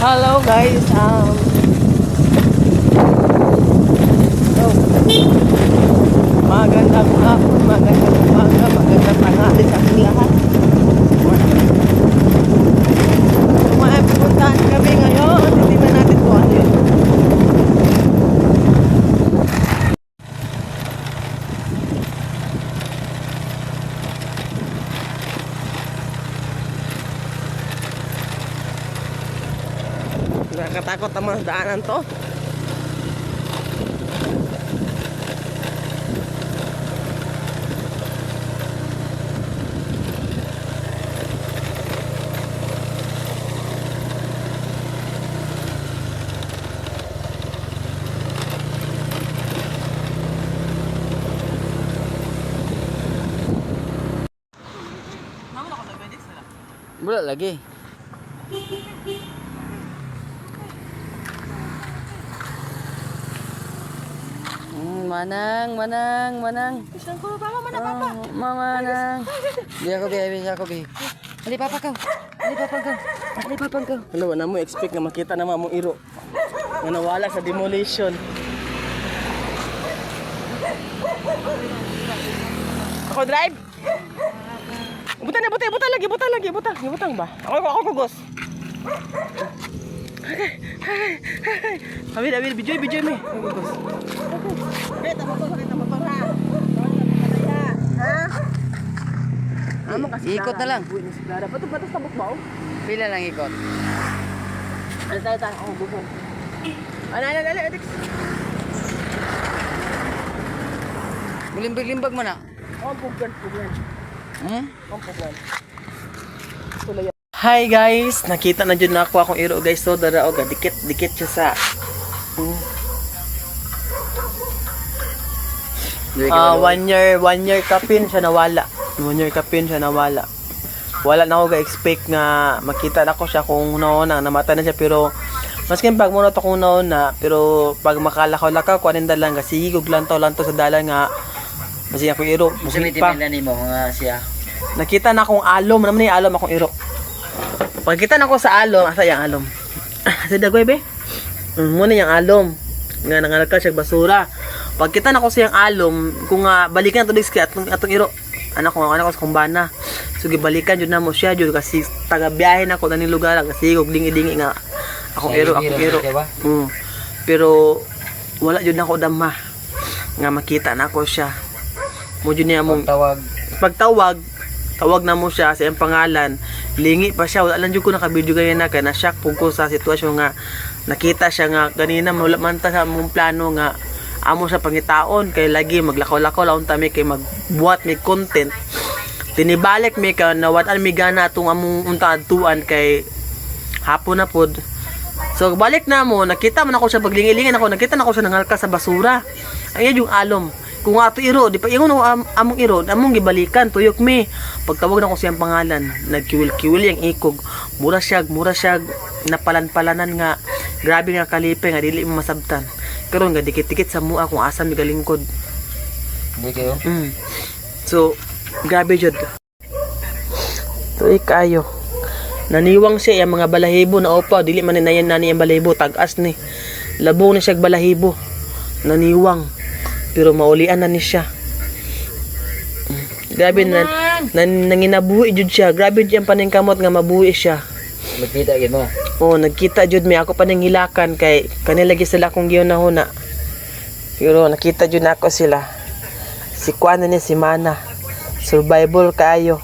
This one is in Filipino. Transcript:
Hello guys, so, magandang hapon, magandang umaga, magandang tanghali sa ating lahat. Pupuntahan kami ngayon, titignan natin kung ano yun. Nakakatakot ang mga daanan to. Wala lagi. Manang. Isang ko, papa, mana papa. Manang. Di ako bi. Ali papa ko. Ano, wala mo expect na makita naman mong iro na nawala sa demolition. Ako drive? Buta lagi. Butang ba? Ako kugos. David, bijoy me. Kugos. Kita mo to ha. Ha? Amo kasi Ikot na lang. Bato sa bukbaw. Pila lang ikot. Ano tayo? Oh, bukon. Ano, Alex. Limbag mo na. Oh, bukon. Hmm? Oh, bukon. Hi guys, nakita na dyan na ako akong iro guys. So, dara o dikit siya sa 1 year kapin siya nawala. 1 year kapin siya nawala. Wala na ako ga-expect nga makita na ko siya kung noon na namatay na siya, pero maskin pag muna to kung noon na, pero pag makalakaw-lakaw ko aninda lang kasi higog lang to sa dalan nga kasi ako iro Musimiti pa. nimo nga siya. Nakita na akong alom, naman ni alom akong iro. Pagkita na ko sa alom, asa yang alom? Sa dagoy be? Muna yung alom. Nga nangalaka siya basura. Pagkita na ko sa yung alom, kung balikan to diski atong iro. Anak ko sa kumbana. So gibalikan jud na mo siya jud kasi taga-biyahe na ko na lugar kasi ug dingi-dingi nga akong iro. Pero wala jud na ko dama nga makita na ko siya. Mo jud niya mong pagtawag na mo siya sa iyang pangalan, lingi pa siya, wala lang jud ko naka-video ganyan na kaya na-shock pug ko sa sitwasyon nga nakita siya nga ganina wala man ta sa mong plano nga amo sa pangitaon kay lagi maglakaw-lakaw laon ta mi kay magbuhat mi content. Tinibalik mi ka nawatan mi gana atong among unta adtuan kay hapon na pod. So balik na mo, nakita man ako siya paglingi-lingi nakita na ako siya nangalka sa basura. Ayun yung alom. Kung ato iro, di pa ingon among iro, among gibalikan tuyok mi. Pagtawag na ko siyang pangalan, nagkiwil-kiwil yang ikog. Mura siya napalan-palanan nga. Grabe nga kalipe nga dili mo masabtan. Karon nga dikit-dikit sa mua kung asa mi galingkod. Di kayo. So, grabe jud. Tuig kayo. Naniwang siya yung mga balahibo na opa, dili man ninayan nani ang balahibo, tagas ni. Labong na siya balahibo. Naniwang. Pero maulian na ni siya. Grabe na nanginabuhi jud siya. Grabe jud ang paningkamot nga mabuhi siya. Magkita gyud mo. Oh, nagkita jud mi ako pa nang hilakan kay kanila lagi sila kung gihunahuna. Pero nakita jud nako sila. Si Kwan ni si Mana. Survival kayo.